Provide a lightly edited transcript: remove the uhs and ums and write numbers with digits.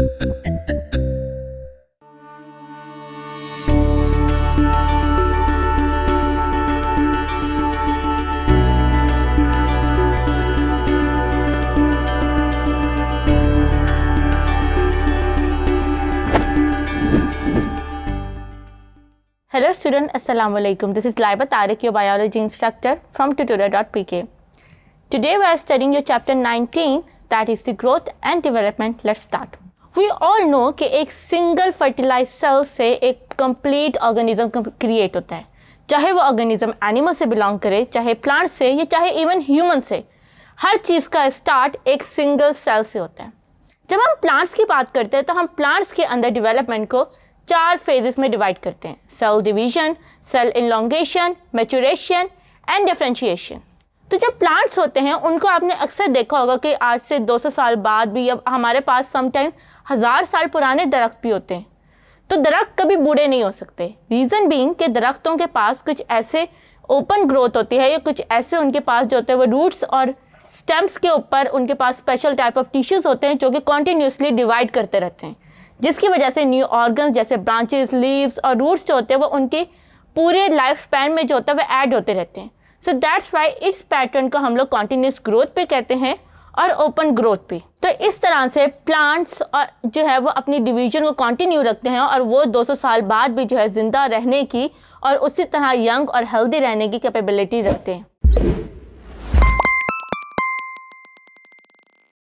Hello student, Assalamu alaikum. This is Laiba Tariq, your biology instructor from tutorial.pk. Today we are studying your chapter 19, that is the growth and development. Let's start. We all know कि एक single fertilized cell से एक complete organism create होता है, चाहे वो organism animal से belong करे, चाहे plant से या चाहे even human से. हर चीज़ का start एक single cell से होता है. जब हम plants की बात करते हैं तो हम plants के अंदर development को 4 phases में डिवाइड करते हैं: cell division, cell elongation, maturation and differentiation. तो जब प्लांट्स होते हैं उनको आपने अक्सर देखा होगा कि आज से 200 साल बाद भी अब हमारे पास समटाइम 1000 साल पुराने दरख्त भी होते हैं. तो दरख्त कभी बूढ़े नहीं हो सकते. रीज़न बीइंग कि दरख्तों के पास कुछ ऐसे ओपन ग्रोथ होती है या कुछ ऐसे उनके पास जो होते हैं वो रूट्स और स्टेम्स के ऊपर उनके पास स्पेशल टाइप ऑफ टिश्यूज़ होते हैं जो कि कॉन्टीन्यूसली डिवाइड करते रहते हैं, जिसकी वजह से न्यू ऑर्गन्स जैसे ब्रांचेस, लीव्स और रूट्स जो होते हैं वो उनके पूरे लाइफ स्पैन में जो होता है वो ऐड होते रहते हैं. सो दैट्स वाई इस पैटर्न को हम लोग कॉन्टीन्यूस ग्रोथ पे कहते हैं और ओपन ग्रोथ पे. तो इस तरह से प्लांट्स जो है वो अपनी डिवीजन को कंटिन्यू रखते हैं और वो 200 साल बाद भी जो है ज़िंदा रहने की और उसी तरह यंग और हेल्दी रहने की कैपेबिलिटी रखते हैं.